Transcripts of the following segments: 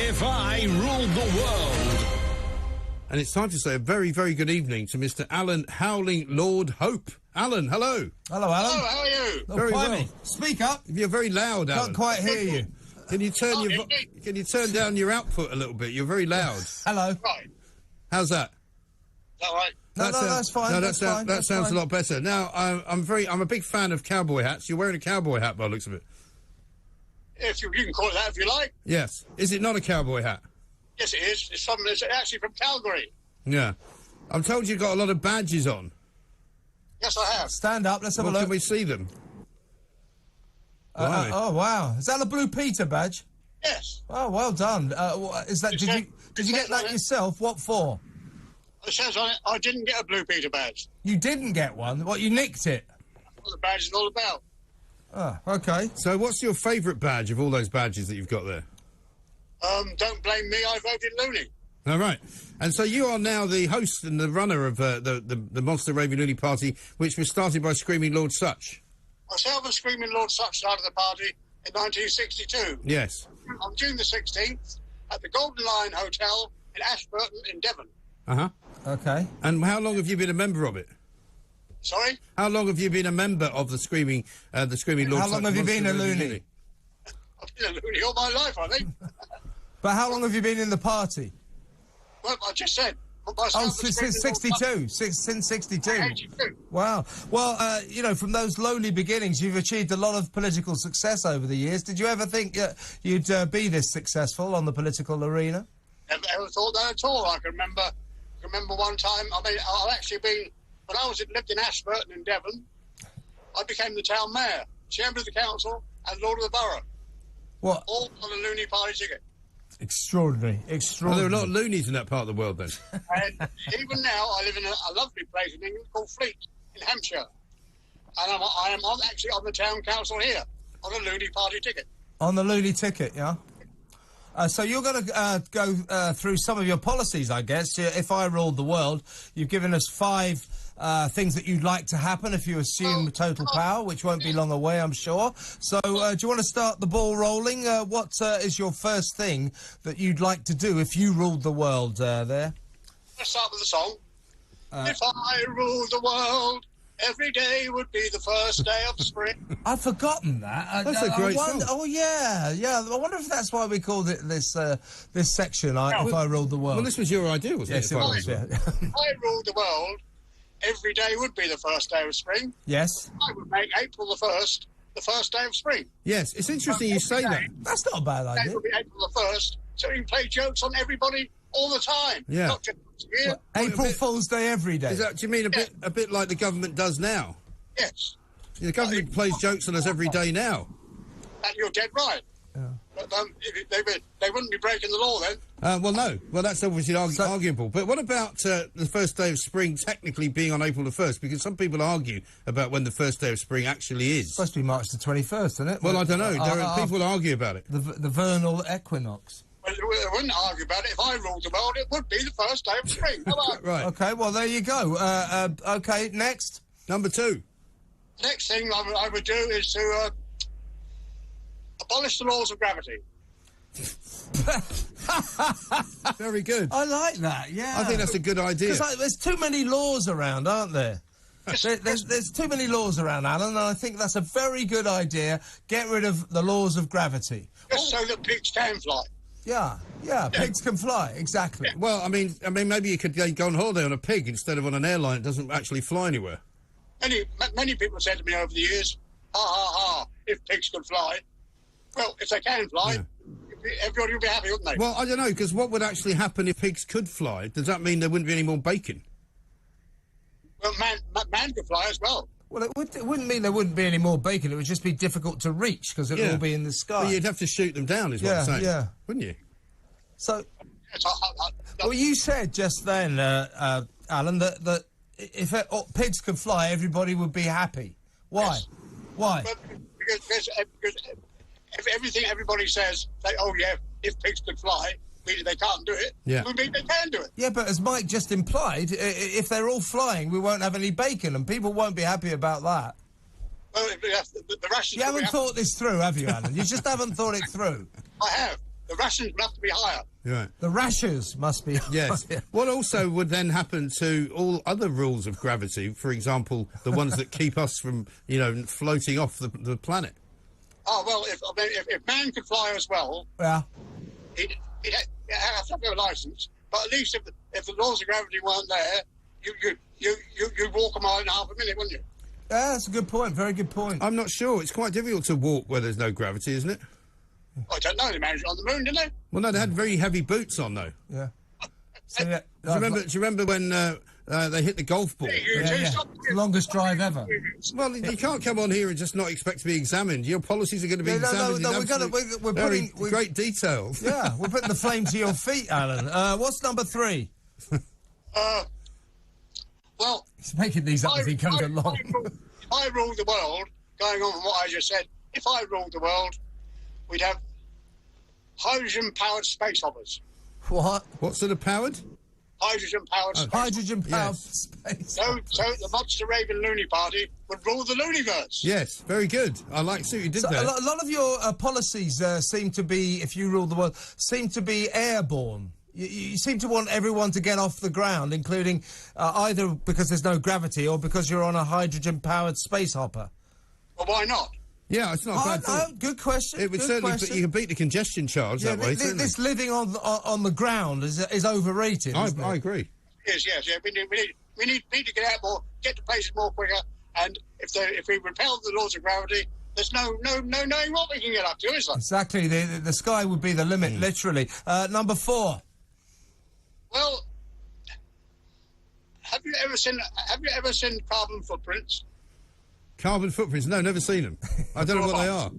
If I Ruled the World. And it's time to say a very, very good evening to Mr. Alan Howling Lord Hope. Alan, hello. Hello, Alan. Hello, how are you? Oh, Very blimey. well. Speak up. You're very loud, Alan. Can't quite hear you. Can you turn down your output a little bit? You're very loud. Hello. Right. How's that? All right. No, that's fine. No, that's fine. that sounds a lot better. Now, I'm a big fan of cowboy hats. You're wearing a cowboy hat by the looks of it. If you can call it that if you like. Yes. Is it not a cowboy hat? Yes, it is. It's actually from Calgary. Yeah. I'm told you've got a lot of badges on. Yes, I have. Stand up. Let's have a look. Can we see them? Oh, wow. Is that a Blue Peter badge? Yes. Oh, well done. Is that? Did you get that yourself? What for? It says on it, I didn't get a Blue Peter badge. You didn't get one? What, you nicked it? That's what the badge is all about. Oh, okay. So what's your favourite badge of all those badges that you've got there? Don't blame me, I voted Looney. All right. And so you are now the host and the runner of the Monster Raving Looney Party, which was started by Screaming Lord Such. Myself and Screaming Lord Such started the party in 1962. Yes. On June the 16th, at the Golden Lion Hotel in Ashburton in Devon. Uh-huh. Okay. And how long have you been a member of it? Sorry? How long have you been a member of the Screaming Lord Such? How long have you been a loony? I've been a loony all my life, I think. But how long have you been in the party? Well, I just said. Oh, since 62. Since 62. 82. Wow. Well, you know, from those lowly beginnings, you've achieved a lot of political success over the years. Did you ever think you'd be this successful on the political arena? Never ever thought that at all. I can remember one time. I mean, I've actually been when I lived in Ashburton in Devon. I became the town mayor, chairman of the council, and lord of the borough. What? All on a Looney Party ticket. Extraordinary. Well, Extraordinary. there are a lot of loonies in that part of the world, then. And even now, I live in a lovely place in England called Fleet in Hampshire, and I am actually on the town council here on a Looney Party ticket. On the loony ticket, yeah. So you're going to go through some of your policies, I guess. If I ruled the world, you've given us 5 things that you'd like to happen if you assume total power, which won't be long away, I'm sure. So do you want to start the ball rolling? What is your first thing that you'd like to do if you ruled the world there? Let's start with the song. If I ruled the world, every day would be the first day of spring. I've forgotten that. That's a great song. Oh, yeah. I wonder if that's why we called it this this section, If I Ruled the World. Well, this was your idea, wasn't Yes, it? it was, yeah. If I ruled the world, every day would be the first day of spring. Yes. I would make April the 1st the first day of spring. Yes, it's interesting you say that. That's not a bad idea. That would be April the 1st, so you can play jokes on everybody all the time. Yeah. Not just here. April Fool's Day every day. Is that, do you mean a bit like the government does now? Yes. The government plays jokes on us every day now. And you're dead right. Yeah. But they wouldn't be breaking the law then. Well, no. Well, that's obviously arguable. But what about the first day of spring technically being on April the 1st? Because some people argue about when the first day of spring actually is. It's supposed to be March the 21st, isn't it? Well, I don't know. People argue about it. The vernal equinox. Well, I wouldn't argue about it. If I ruled the world, it would be the first day of spring. Come on. Right. Okay, well, there you go. Okay, next. Number 2. Next thing I would do is to abolish the laws of gravity. Very good. I like that, yeah. I think that's a good idea. Because there's too many laws around, aren't there? There's too many laws around, Alan, and I think that's a very good idea. Get rid of the laws of gravity. Just so that pigs can fly. Yeah, pigs can fly, exactly. Yeah. Well, I mean, maybe you could go on holiday on a pig instead of on an airline that doesn't actually fly anywhere. Many people said to me over the years, ha, ha, ha, if pigs could fly. Well, if they can fly, everybody would be happy, wouldn't they? Well, I don't know, because what would actually happen if pigs could fly? Does that mean there wouldn't be any more bacon? Well, man could fly as well. Well, it wouldn't mean there wouldn't be any more bacon. It would just be difficult to reach because it would all be in the sky. Well, you'd have to shoot them down, is what I'm saying. Yeah. Wouldn't you? So, well, you said just then, Alan, that if pigs could fly, everybody would be happy. Why? Yes. Why? Well, because everything everybody says, if pigs could fly, meaning they can't do it, would mean they can do it. Yeah, but as Mike just implied, if they're all flying, we won't have any bacon, and people won't be happy about that. Well, the rations... You haven't thought this through, have you, Alan? You just haven't thought it through. I have. the rations would have to be higher. Right. The rashers must be. Yes. What also would then happen to all other rules of gravity? For example, the ones that keep us from, floating off the planet. Oh, well, if man could fly as well, Yeah. he'd have to have a licence. But at least if the laws of gravity weren't there, you'd walk a mile and a half a minute, wouldn't you? Yeah, that's a good point. Very good point. I'm not sure. It's quite difficult to walk where there's no gravity, isn't it? I don't know. They managed it on the moon, didn't they? Well, no, they had very heavy boots on, though. Yeah. So, Do you remember when they hit the golf ball? Yeah. Longest drive ever. Well, you can't come on here and just not expect to be examined. Your policies are going to be examined in we're putting great detail. Yeah, we're putting the flame to your feet, Alan. What's number 3? Well, He's making these up as he comes along. If I ruled the world, going on from what I just said, if I ruled the world, we'd have hydrogen-powered space hoppers. What? What sort of powered? Hydrogen-powered space Hydrogen-powered Yes. space. So the Monster Raven Loony Party would rule the Looniverse. Yes, very good. I like see what you did there. A lot of your policies seem to be, if you rule the world, seem to be airborne. You seem to want everyone to get off the ground, including either because there's no gravity or because you're on a hydrogen-powered space hopper. Well, why not? Yeah, it's not a bad thought. Good question. It would good certainly, question. you can beat the congestion charge that way. This living on the ground is overrated. I isn't it? agree. Yes. We need to get out more, get to places more quicker, and if we repel the laws of gravity, there's no knowing what we can get up to, is there? Exactly. The sky would be the limit, literally. Number 4. Well, have you ever seen carbon footprints? Carbon footprints? No, never seen them. I don't know what they are.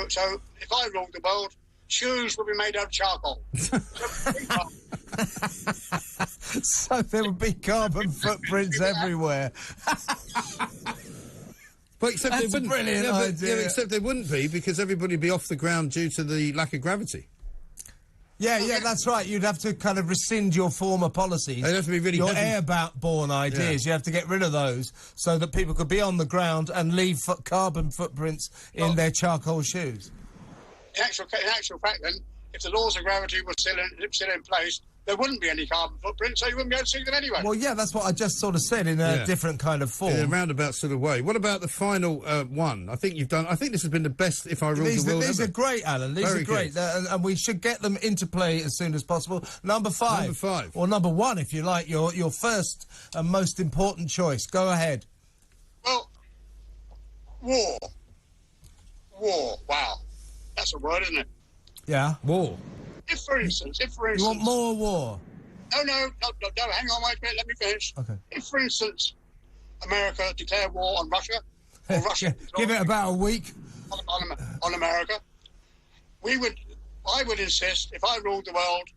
So if I ruled the world, shoes would be made out of charcoal. So there would be carbon footprints everywhere. But except That's they wouldn't. a brilliant idea. Yeah, except they wouldn't be because everybody would be off the ground due to the lack of gravity. Yeah, that's right. You'd have to kind of rescind your former policies. They'd have to be really your heavy. airborne ideas. Yeah. You have to get rid of those so that people could be on the ground and leave carbon footprints in their charcoal shoes. In actual fact, then, if the laws of gravity were still in place, there wouldn't be any carbon footprints, so you wouldn't be able to see them anyway. Well, yeah, that's what I just sort of said in a different kind of form. In a roundabout sort of way. What about the final one? I think this has been the best if I ruled the world These ever. are great, Alan. These Very are great. good. And we should get them into play as soon as possible. Number 5. Number 5. Or number 1, if you like, your first and most important choice. Go ahead. Well, war. Wow. That's a word, isn't it? Yeah. War. If, for instance... You want more war? No, hang on, wait a minute, let me finish. Okay. If, for instance, America declared war on Russia, or Russia... Give it about a week. On America, I would insist, if I ruled the world,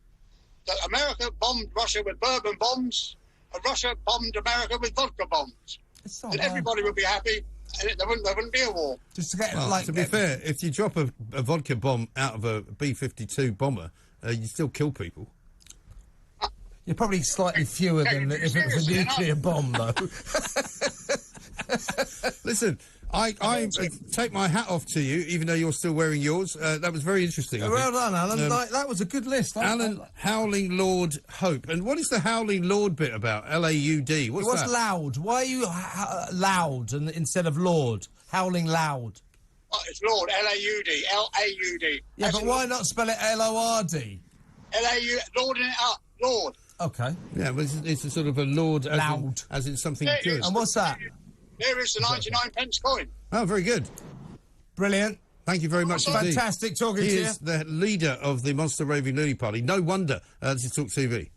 that America bombed Russia with bourbon bombs, and Russia bombed America with vodka bombs. It's not And bad. everybody would be happy, and there wouldn't be a war. Just to get, Well, to be fair, if you drop a vodka bomb out of a B-52 bomber, you still kill people. You're probably slightly fewer than if it was a nuclear bomb, though. Listen, I take my hat off to you, even though you're still wearing yours. That was very interesting. I Well think. done, Alan. That was a good list. Alan Howling Lord Hope. And what is the Howling Lord bit about? L-A-U-D. What's What's that? loud? Why are you loud instead of Lord? Howling loud. Oh, it's Lord, L-A-U-D, L-A-U-D. Yeah, but why not spell it L-O-R-D? L-A-U, Lord in it up, Lord. Okay. Yeah, well, it's a sort of a lord Loud. as in something Yeah, good. yes. And what's that? There is the 99 pence coin. Oh, very good. Brilliant. Thank you very much indeed. Fantastic talking He to you. is the leader of the Monster Raving Loony Party. No wonder this is TalkTV.